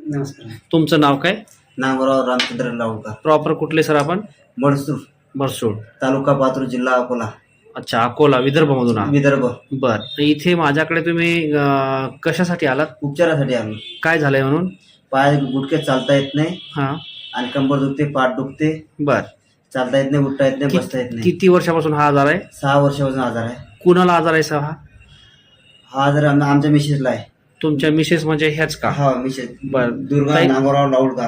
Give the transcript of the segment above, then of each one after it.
नमस्कार. तुमचं नाव काय? नागोराव रामचंद्र लावडकर, प्रॉपर कुठले सर आपण? मडसूर बरसूड. तालुका पातूर, जिल्हा अकोला, अच्छा, अकोला विदर्भमधून आहात. विदर्भ. बर, इथे माझ्याकडे तुम्ही कशासाठी आलात? उपचारासाठी आलो. काय झालंय म्हणून? पाय गुडघे चालता येत नाही हा. आणि कंबर दुखते, पाठ दुखते, बर, चालता येत नाही, उठता येत नाही, बसता येत नाही. किती वर्षापासून हा आजार आहे? 6 वर्षापासून आजार आहे. कुणाला आजार आहे सर हा? हा आजार आमच्या मिसेसला आहे. तुमच्या मिसेस म्हणजे ह्याच का? हा मिसेस. बर. दुर्गा नागोराव लावडकर.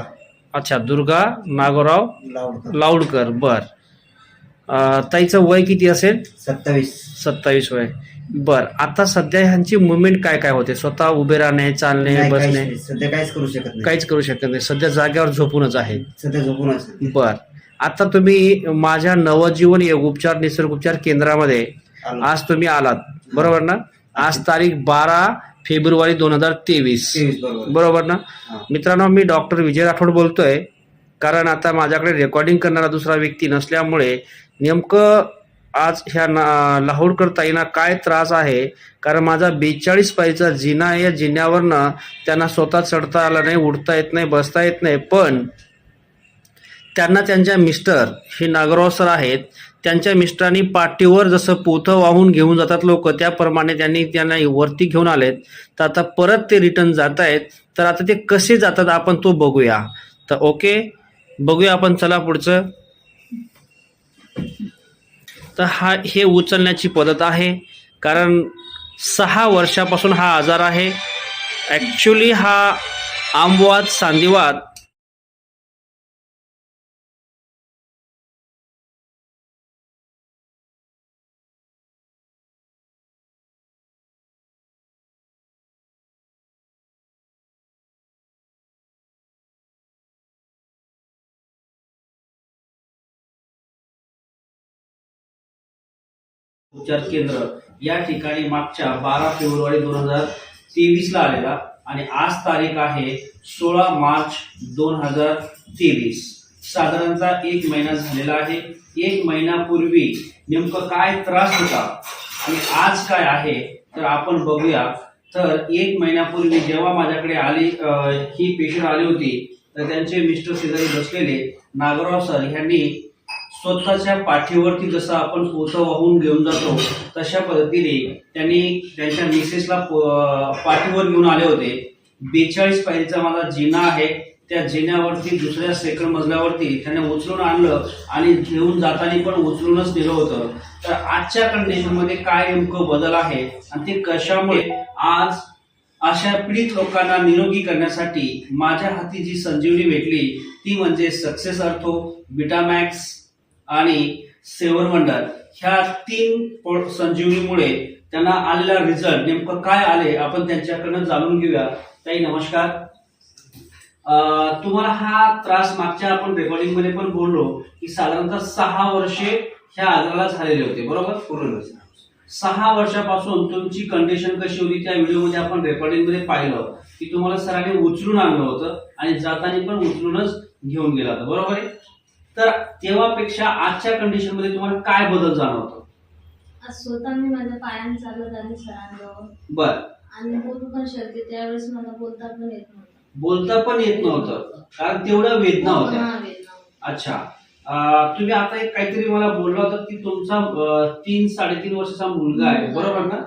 अच्छा, दुर्गा नागोराव लावडकर. लाऊडकर. बर. ताईचं वय किती असेल? 27. 27 वय. बर, आता सध्या ह्यांची मुवमेंट काय काय होते? स्वतः उभे राहणे, चालणे, नाही, काहीच बसणे? नाही. सध्या काहीच करू शकत नाही. काहीच करू शकत नाही. सध्या जागेवर झोपूनच आहे. सध्या झोपूनच. बर, आता तुम्ही माझ्या नवजीवन योग उपचार निसर्ग उपचार केंद्रामध्ये आलो. आज तुम्ही आलात, बरोबर ना? आज तारीख 12 फेब्रुवारी 2023, 23 बरोबर. बरोबर ना? हा. मित्रांनो, मी डॉक्टर विजय राठोड बोलतोय. कारण आता माझ्याकडे रेकॉर्डिंग करणारा दुसरा व्यक्ती नसल्यामुळे नेमकं आज ह्या लाहोडकर ताईंना काय त्रास आहे, कारण माझा 42 पायचा जिना आहे. या जिन्यावरनं त्यांना स्वतः चढता आलं नाही, उठता येत नाही, बसता येत नाही. पण त्यांना त्यांच्या मिस्टर हे नागराव सर आहेत, त्यांच्या मिस्टरांनी पाठीवर जसं पोथं वाहून घेऊन जातात लोक, त्याप्रमाणे त्यांना वरती घेऊन आलेत. तर आता परत ते रिटर्न जात आहेत. तर आता ते कसे जातात आपण तो बघूया. तर ओके, बघूया आपण. चला पुढचं. तर हे उचलण्याची पद्धत आहे, कारण 6 वर्षापासून हा आजार आहे. ॲक्च्युली हा आमवात, सांधिवात उपचार केंद्र या ठिकाणी मागच्या 12 फेब्रुवारी 2023 ला आलेला आणि आज तारीख आहे 16 मार्च 2023. साधारणतः 1 महिना झालेला आहे. 1 महिन्यापूर्वी नेमकं काय त्रास होता आणि आज काय आहे तर आपण बघूया. तर 1 महिन्यापूर्वी जेव्हा माझ्याकडे ही पेशंट आली होती, तर त्यांचे मिस्टर शेजारी बसलेले नागराव सर यांनी स्वतःच्या पाठीवरती जसं आपण पोथं वाहून घेऊन जातो तशा पद्धतीने त्यांनी त्यांच्या मिसेसला पाठीवर घेऊन आले होते. 42 पायरीचा माझा जिना आहे. त्या जिन्यावरती दुसऱ्या सेकंड मजल्यावरती त्यांनी उचलून आणलं आणि घेऊन जाताना पण उचलूनच नेलं होतं. तर आजच्या कंडिशनमध्ये काय नेमकं बदल आहे आणि ते कशामुळे, आज अशा पीडित लोकांना निरोगी करण्यासाठी माझ्या हाती जी संजीवनी भेटली ती म्हणजे सक्सेस अर्थो, विटामॅक्स आणि सेवर मंडल. ह्या 3 संजीवनीमुळे त्यांना आलेला रिझल्ट नेमकं काय आले आपण त्यांच्याकडनं जाणून घेऊया. ताई नमस्कार. तुम्हाला हा त्रास मागच्या आपण रेकॉर्डिंग मध्ये पण बोललो की साधारणतः 6 वर्षे ह्या आजाराला झालेले होते, बरोबर? पूर्ण 6 वर्षापासून तुमची कंडिशन कशी होती त्या व्हिडिओमध्ये आपण रेकॉर्डिंग मध्ये पाहिलं की तुम्हाला सरांनी उचलून आणलं होतं आणि जाताना पण उचलूनच घेऊन गेला होता, बरोबर आहे? तर तेव्हापेक्षा आजच्या कंडिशन मध्ये तुम्हाला काय बदल जाणवतो? स्वतः मी माझ्या पायाने चालत आले सरांजवळ. बर. आणि बोलू पण शकते. त्यावेळेस मला बोलता पण येत नव्हतं. बोलता पण येत नव्हतं कारण तेवढ्या वेदना होत्या. अच्छा. तुम्ही आता एक काहीतरी मला बोलला होता की तुमचा 3-3.5 वर्षाचा मुलगा आहे, बरोबर ना?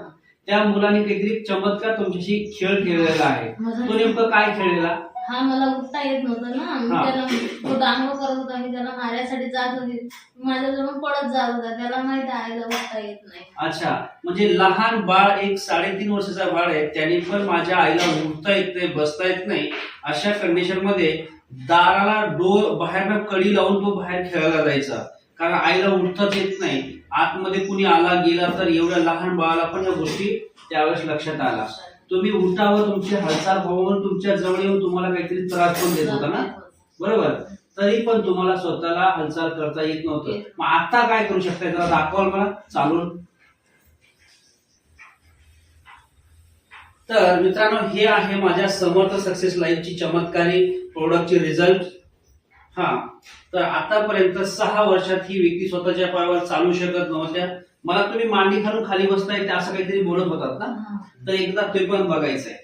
त्या मुलाने काहीतरी चमत्कार तुमच्याशी खेळ खेळलेला आहे. तो नेमकं काय खेळलेला? हा, मला उठता येत नव्हतं ना. मी त्याला तो डांगो करत होता. मी त्याला मारायसाठी जात होती. माझ्याजवळ पडत जात होता. त्याला माहिती आहे उठता येत नाही. अच्छा, म्हणजे लहान बाळ, एक 3.5 वर्षाचा बाळ आहे, त्याने पण माझ्या आईला उठता येत नाही, बसता येत नाही. अशा कंडिशन मध्ये दाराला बाहेरनं कडी लावून तो बाहेर खेळायला जायचा, कारण आईला उठताच येत नाही. आतमध्ये कुणी आला गेला तर एवढ्या लहान बाळाला पण या गोष्टी त्यावेळेस लक्षात आला. तुम्ही उठावर तुमची हालचाल पाहून तुमच्या जवळ येऊन तुम्हाला काहीतरी त्रास पण देत होता ना, बरोबर? तरी पण तुम्हाला स्वतःला हालचाल करता येत नव्हतं. मग आता काय करू शकताय जरा दाखवाल मला चालून? तर मित्रांनो, हे आहे माझ्या समर्थ सक्सेस लाईफची चमत्कारी प्रोडक्टची रिझल्ट. हा, तर आतापर्यंत 6 वर्षात ही व्यक्ती स्वतःच्या पायावर चालू शकत नव्हत्या. मला तुम्ही मांडी घालून खाली बसता येते असं काहीतरी बोलत होतात ना, तर एकदा ते पण बघायचंय.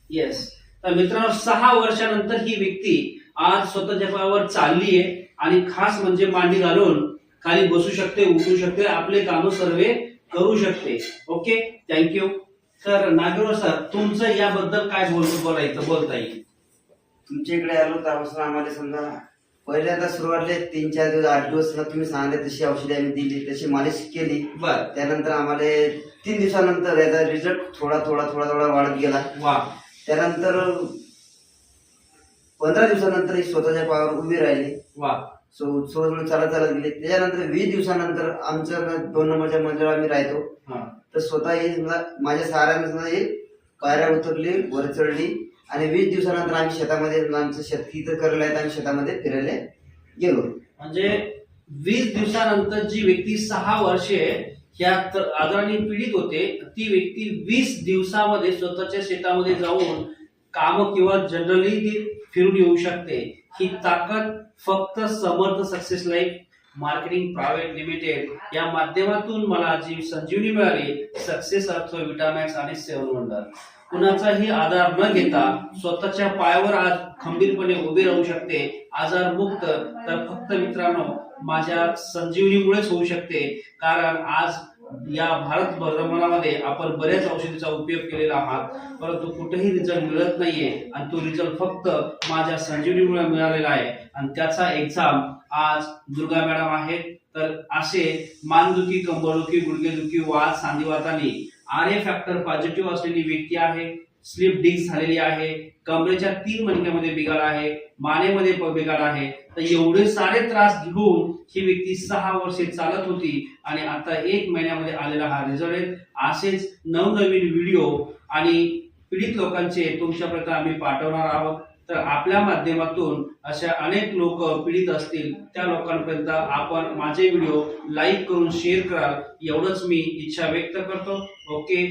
येस. तर मित्रांनो 6 वर्षानंतर ही व्यक्ती आज स्वतःच्या पायावर चालली आहे आणि खास म्हणजे मांडी घालून खाली बसू शकते, उठू शकते, आपले कामं सर्वे करू शकते. Okay, thank you. तर नागेश्वर सर, तुमचं याबद्दल काय बोलता येईल? तुमच्या इकडे आलो त्यापासून आम्हाला समजा पहिल्यांदा सुरुवातीला 3-4 दिवस 8 दिवस तुम्ही सांगितले तशी औषधे आम्ही दिली, तशी मालिश केली. बर, त्यानंतर आम्हाला 3 दिवसानंतर याचा रिझल्ट थोडा वाढत गेला. वा, त्यानंतर 15 दिवसानंतर ही स्वतःच्या पायावर उभी राहिली. वा, थोडं चालत गेले. त्याच्यानंतर 20 दिवसानंतर आमचं 2 नंबरच्या मंदिरात आम्ही राहतो. हा, तर स्वतः ही समजा माझ्या सहाऱ्याने समजा ही पायऱ्या उतरली, वर चढली आणि 20 दिवसानंतर आम्ही शेतामध्ये आमचं शेत इथं करायला आहेत, आम्ही शेतामध्ये फिरायला गेलो. म्हणजे 20 दिवसानंतर जी व्यक्ती 6 वर्षे ह्या आजाराने पीडित होते, ती व्यक्ती 20 दिवसामध्ये स्वतःच्या शेतामध्ये जाऊन काम किंवा जनरली ती फिरून येऊ शकते. ही ताकद फक्त Samarth success life marketing private limited या माध्यमातून मला जी संजीवनी मिळाली, सक्सेस अर्थ, विटामॅक्स आणि 7 वंडर, कुणाचाही आधार न घेता स्वतःच्या पायावर आज खंबीरपणे उभे राहू शकते, आजार मुक्त. तर फक्त मित्रांनो माझ्या संजीवनीमुळेच होऊ शकते, कारण आज या भारत भ्रमणामध्ये आपण बऱ्याच औषधीचा उपयोग केलेला आहात, परंतु कुठेही रिझल्ट मिळत नाहीये आणि तो रिझल्ट फक्त माझ्या संजीवनीमुळे मिळालेला आहे. आणि त्याचा एक्झाम आज दुर्गा मॅडम आहेत. तर असे मानदुखी, कंबरदुखी, गुडघेदुखी, वात, सांधीवातानी RA फॅक्टर पॉझिटिव्ह असलेली व्यक्ती आहे, स्लिप डिस्क झालेली आहे, कमरेच्या 3 मणक्यामध्ये बिघाड आहे, मानेमध्ये बिघाड आहे. तर एवढे सारे त्रास घेऊन ही व्यक्ती 6 वर्षे चालत होती आणि आता 1 महिन्यामध्ये आलेला हा रिझल्ट आहे. असेच नवनवीन व्हिडिओ आणि पीडित लोकांचे तुमच्यापर्यंत आम्ही पाठवणार आहोत. तर आपल्या माध्यमातून अशा अनेक लोक पीडित असतील, त्या लोकांपर्यंत आपण माझे व्हिडिओ लाईक करून शेअर कराल, एवढंच मी इच्छा व्यक्त करतो. ओके.